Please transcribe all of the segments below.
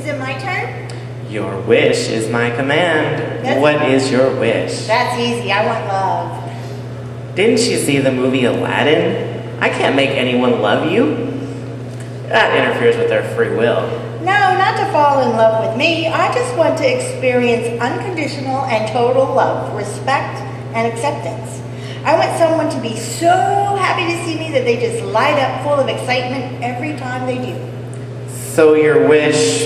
it my turn? Your wish is my command. What is your wish? That's easy. I want love. Didn't you see the movie Aladdin? I can't make anyone love you. That interferes with their free will. No, not to fall in love with me. I just want to experience unconditional and total love, respect, and acceptance. I want someone to be so happy to see me that they just light up full of excitement every time they do. So your wish,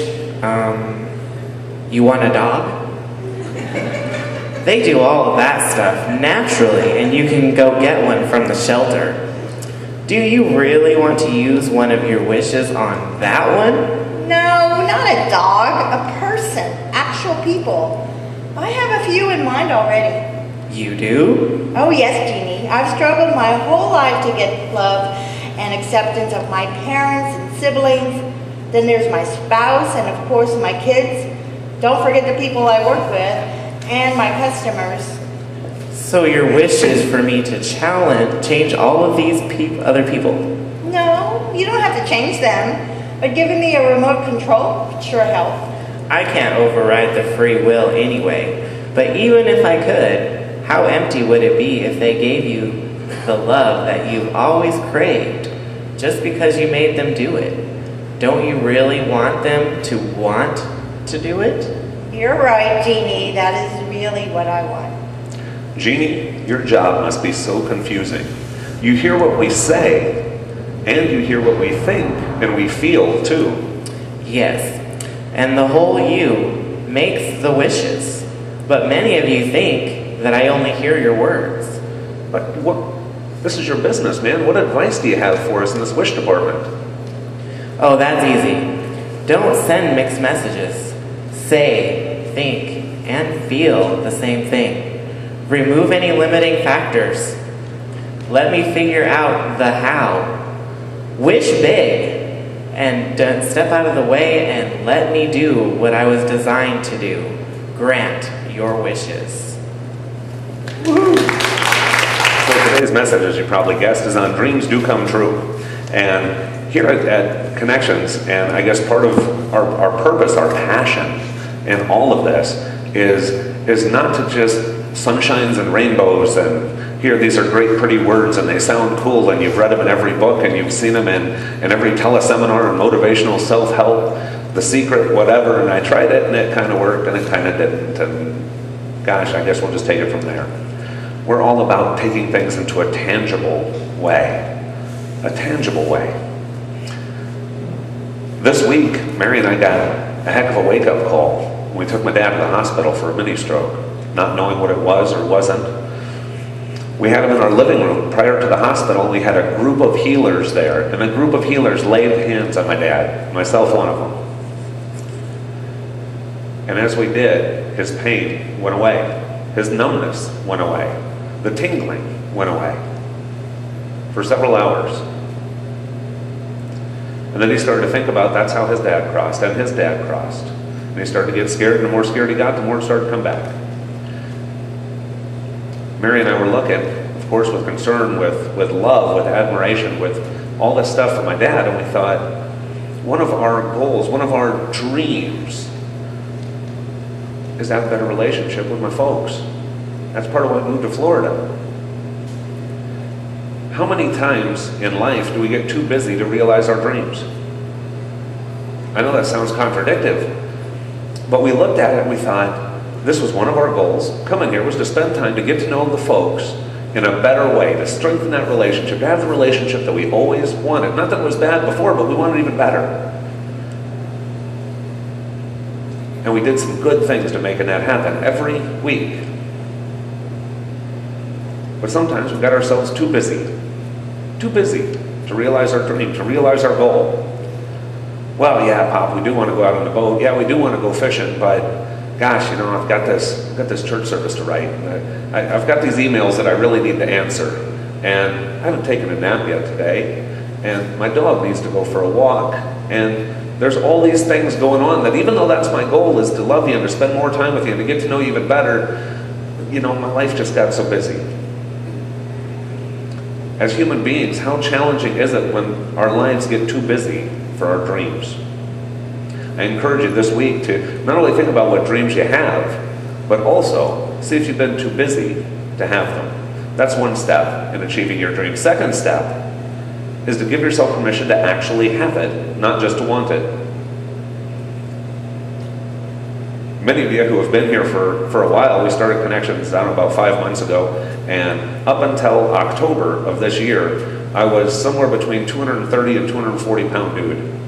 you want a dog? They do all of that stuff naturally, and you can go get one from the shelter. Do you really want to use one of your wishes on that one? No, not a dog, a person, actual people. I have a few in mind already. You do? Oh yes, Jeannie. I've struggled my whole life to get love and acceptance of my parents and siblings. Then there's my spouse and of course my kids. Don't forget the people I work with and my customers. So your wish is for me to change all of these other people? No, you don't have to change them. But giving me a remote control would sure help. I can't override the free will anyway. But even if I could, how empty would it be if they gave you the love that you've always craved just because you made them do it? Don't you really want them to want to do it? You're right, Jeannie. That is really what I want. Jeannie, your job must be so confusing. You hear what we say, and you hear what we think, and we feel too. Yes, and the whole you makes the wishes. But many of you think that I only hear your words. But this is your business, man. What advice do you have for us in this wish department? Oh, that's easy. Don't send mixed messages. Say, think, and feel the same thing. Remove any limiting factors. Let me figure out the how. Wish big, and step out of the way and let me do what I was designed to do. Grant your wishes. Woo-hoo. So today's message, as you probably guessed, is on dreams do come true. And here at Connections, and I guess part of our purpose, our passion in all of this is not to just sunshines and rainbows and here these are great pretty words and they sound cool and you've read them in every book and you've seen them in every teleseminar and motivational self-help, The Secret, whatever, and I tried it and it kind of worked and it kind of didn't, and gosh, I guess we'll just take it from there. We're all about taking things into a tangible way. A tangible way. This week, Mary and I got a heck of a wake-up call. We took my dad to the hospital for a mini-stroke, not knowing what it was or wasn't. We had him in our living room. Prior to the hospital, we had a group of healers there, and a group of healers laid hands on my dad, myself one of them. And as we did, his pain went away. His numbness went away. The tingling went away for several hours. And then he started to think about that's how his dad crossed, and his dad crossed. And he started to get scared, and the more scared he got, the more it started to come back. Mary and I were looking, of course, with concern, with love, with admiration, with all this stuff for my dad, and we thought, one of our goals, one of our dreams is to have a better relationship with my folks. That's part of why I moved to Florida. How many times in life do we get too busy to realize our dreams? I know that sounds contradictory, but we looked at it and we thought, this was one of our goals. Coming here was to spend time to get to know the folks in a better way, to strengthen that relationship, to have the relationship that we always wanted. Not that it was bad before, but we wanted it even better. And we did some good things to making that happen every week. But sometimes we've got ourselves too busy to realize our dream, to realize our goal. Well, yeah, Pop, we do want to go out on the boat. Yeah, we do want to go fishing, but gosh, I've got this church service to write. I've got these emails that I really need to answer, and I haven't taken a nap yet today, and my dog needs to go for a walk, and there's all these things going on that even though that's my goal is to love you and to spend more time with you and to get to know you even better, my life just got so busy. As human beings, how challenging is it when our lives get too busy for our dreams? I encourage you this week to not only think about what dreams you have, but also see if you've been too busy to have them. That's one step in achieving your dream. Second step is to give yourself permission to actually have it, not just to want it. Many of you who have been here for a while, we started Connections, I don't know, about 5 months ago, and up until October of this year, I was somewhere between 230 and 240 pound dude.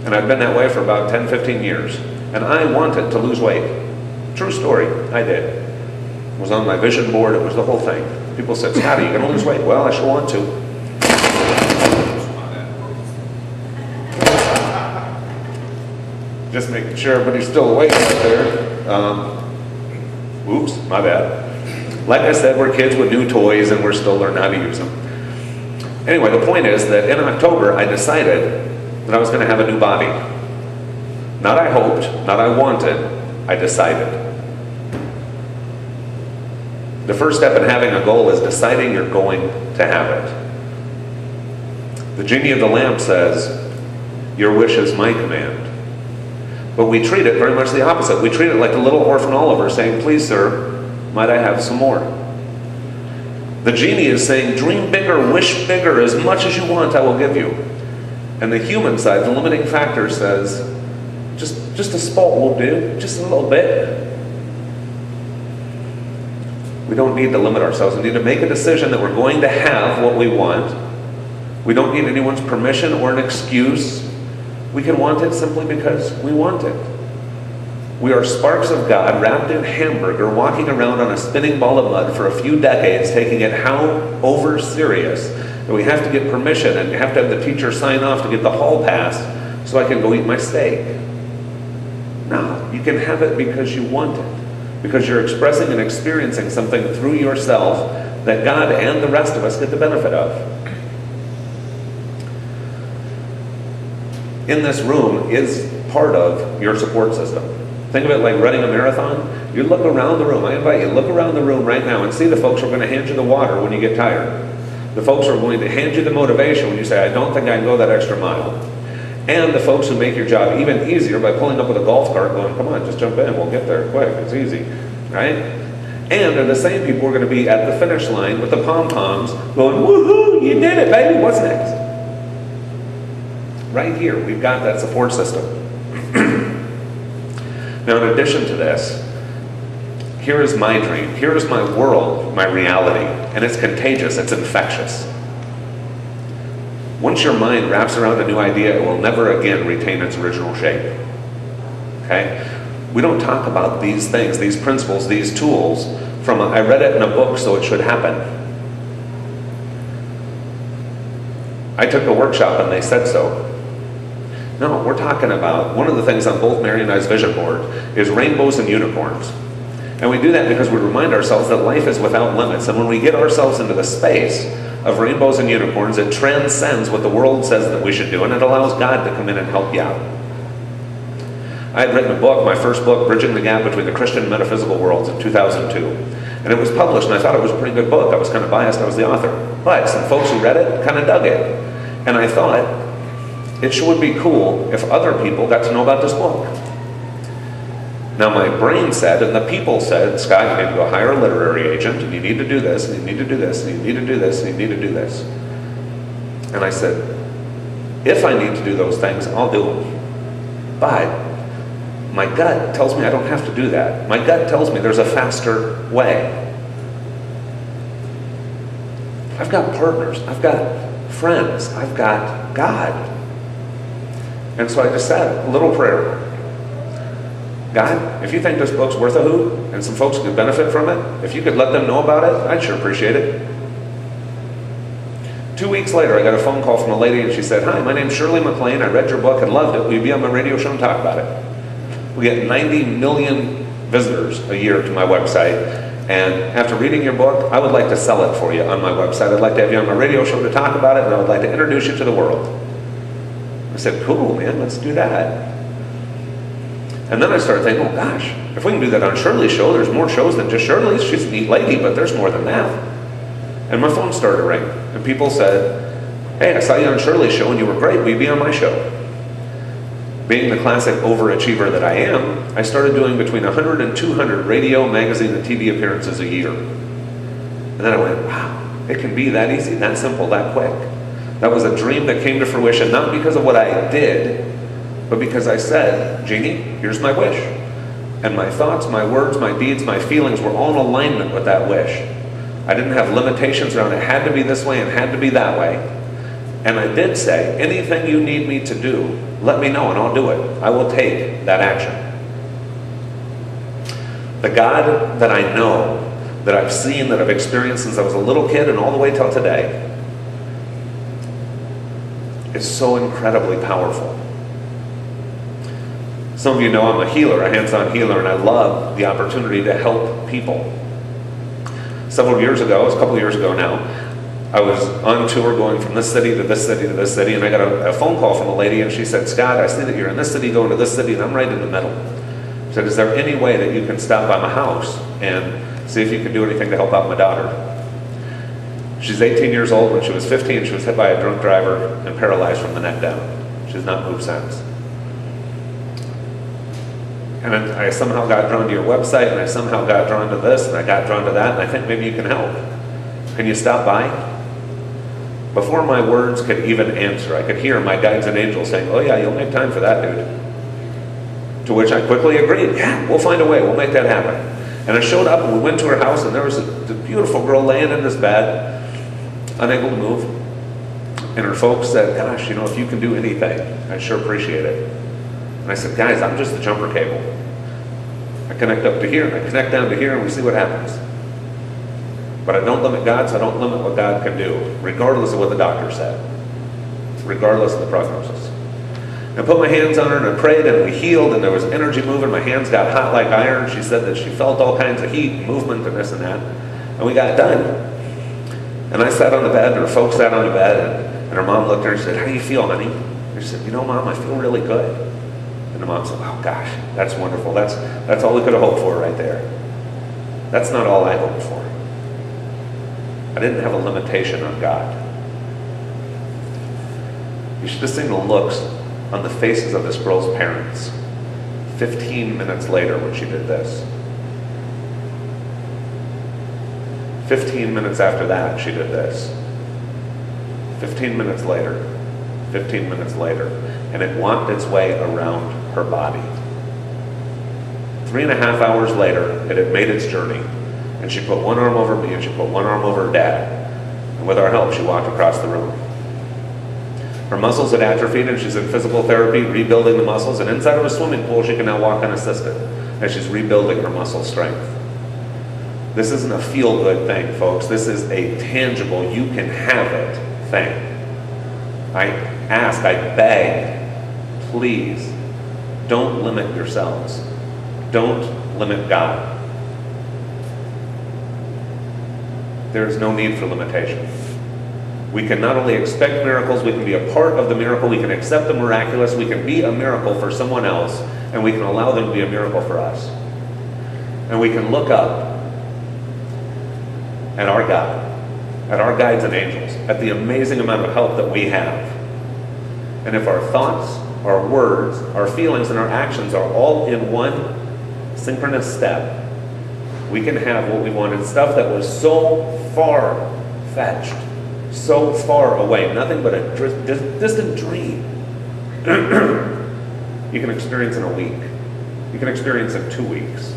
And I've been that way for about 10, 15 years. And I wanted to lose weight. True story, I did. It was on my vision board, it was the whole thing. People said, Scott, are you going to lose weight? Well, I sure want to. Just making sure everybody's still awake out there. Oops, my bad. Like I said, we're kids with new toys and we're still learning how to use them. Anyway, the point is that in October I decided that I was going to have a new body. Not I hoped, not I wanted, I decided. The first step in having a goal is deciding you're going to have it. The genie of the lamp says, your wish is my command. But we treat it very much the opposite. We treat it like the little orphan Oliver saying, please sir, might I have some more? The genie is saying, dream bigger, wish bigger, as much as you want I will give you. And the human side, the limiting factor says, just a spot will do, just a little bit. We don't need to limit ourselves. We need to make a decision that we're going to have what we want. We don't need anyone's permission or an excuse. We can want it simply because we want it. We are sparks of God wrapped in hamburger, walking around on a spinning ball of mud for a few decades, taking it how over serious that we have to get permission and you have to have the teacher sign off to get the hall pass so I can go eat my steak. No, you can have it because you want it, because you're expressing and experiencing something through yourself that God and the rest of us get the benefit of. In this room is part of your support system. Think of it like running a marathon. You look around the room. I invite you, look around the room right now and see the folks who are going to hand you the water when you get tired. The folks who are going to hand you the motivation when you say, I don't think I can go that extra mile. And the folks who make your job even easier by pulling up with a golf cart going, come on, just jump in, we'll get there quick, it's easy, right? And they're the same people who are going to be at the finish line with the pom-poms going, woohoo, you did it, baby, what's next? Right here, we've got that support system. Now, in addition to this, here is my dream. Here is my world, my reality. And it's contagious. It's infectious. Once your mind wraps around a new idea, it will never again retain its original shape. Okay? We don't talk about these things, these principles, these tools from I read it in a book, so it should happen. I took a workshop and they said so. No, we're talking about, one of the things on both Mary and I's vision board is rainbows and unicorns. And we do that because we remind ourselves that life is without limits. And when we get ourselves into the space of rainbows and unicorns, it transcends what the world says that we should do, and it allows God to come in and help you out. I had written a book, my first book, Bridging the Gap Between the Christian and Metaphysical Worlds, in 2002. And it was published, and I thought it was a pretty good book. I was kind of biased, I was the author. But some folks who read it kind of dug it. And I thought, it sure would be cool if other people got to know about this book. Now my brain said, and the people said, Scott, you need to go hire a literary agent, and you need to do this, and you need to do this, and you need to do this, and you need to do this. And I said, if I need to do those things, I'll do them. But my gut tells me I don't have to do that. My gut tells me there's a faster way. I've got partners, I've got friends, I've got God. And so I just said a little prayer. God, if you think this book's worth a hoot and some folks could benefit from it, if you could let them know about it, I'd sure appreciate it. 2 weeks later, I got a phone call from a lady and she said, hi, my name's Shirley MacLaine. I read your book and loved it. Will you be on my radio show and talk about it? We get 90 million visitors a year to my website. And after reading your book, I would like to sell it for you on my website. I'd like to have you on my radio show to talk about it, and I would like to introduce you to the world. I said, cool, man, let's do that. And then I started thinking, oh gosh, if we can do that on Shirley's show, there's more shows than just Shirley's. She's a neat lady, but there's more than that. And my phone started to ring, and people said, hey, I saw you on Shirley's show and you were great, will you be on my show? Being the classic overachiever that I am, I started doing between 100 and 200 radio, magazine, and TV appearances a year. And then I went, wow, it can be that easy, that simple, that quick. That was a dream that came to fruition, not because of what I did, but because I said, Jeannie, here's my wish. And my thoughts, my words, my deeds, my feelings were all in alignment with that wish. I didn't have limitations around it had to be this way and had to be that way. And I did say, anything you need me to do, let me know and I'll do it. I will take that action. The God that I know, that I've seen, that I've experienced since I was a little kid and all the way till today, is so incredibly powerful. Some of you know I'm a healer, a hands-on healer, and I love the opportunity to help people. Several years ago, it was a couple years ago now, I was on tour going from this city to this city to this city, and I got a phone call from a lady, and she said, Scott, I see that you're in this city going to this city, and I'm right in the middle. She said, is there any way that you can stop by my house and see if you can do anything to help out my daughter? She's 18 years old. When she was 15, she was hit by a drunk driver and paralyzed from the neck down. She's not moved since. And I somehow got drawn to your website, and I somehow got drawn to this, and I got drawn to that, and I think maybe you can help. Can you stop by? Before my words could even answer, I could hear my guides and angels saying, oh yeah, you'll make time for that, dude. To which I quickly agreed, yeah, we'll find a way, we'll make that happen. And I showed up, and we went to her house, and there was a beautiful girl laying in this bed, unable to move. And her folks said, gosh, if you can do anything, I'd sure appreciate it. And I said, guys, I'm just the jumper cable. I connect up to here, and I connect down to here, and we see what happens. But I don't limit God, so I don't limit what God can do, regardless of what the doctor said, regardless of the prognosis. I put my hands on her, and I prayed, and we healed, and there was energy moving. My hands got hot like iron. She said that she felt all kinds of heat and movement and this and that. And we got done. And I sat on the bed, and her folks sat on the bed, and her mom looked at her and said, how do you feel, honey? And she said, Mom, I feel really good. And the mom said, oh gosh, that's wonderful. That's all we could have hoped for right there. That's not all I hoped for. I didn't have a limitation on God. You should have seen the looks on the faces of this girl's parents 15 minutes later when she did this. 15 minutes after that, she did this. 15 minutes later, 15 minutes later, and it walked its way around her body. 3.5 hours later, it had made its journey, and she put one arm over me and she put one arm over her dad. And with our help, she walked across the room. Her muscles had atrophied, and she's in physical therapy, rebuilding the muscles, and inside of a swimming pool, she can now walk unassisted as she's rebuilding her muscle strength. This isn't a feel-good thing, folks. This is a tangible, you can have it thing. I ask, I beg, please, don't limit yourselves. Don't limit God. There is no need for limitation. We can not only expect miracles, we can be a part of the miracle, we can accept the miraculous, we can be a miracle for someone else, and we can allow them to be a miracle for us. And we can look up at our God, at our guides and angels, at the amazing amount of help that we have. And if our thoughts, our words, our feelings, and our actions are all in one synchronous step, we can have what we wanted, stuff that was so far-fetched, so far away, nothing but a distant dream. You can experience in a week. You can experience in 2 weeks.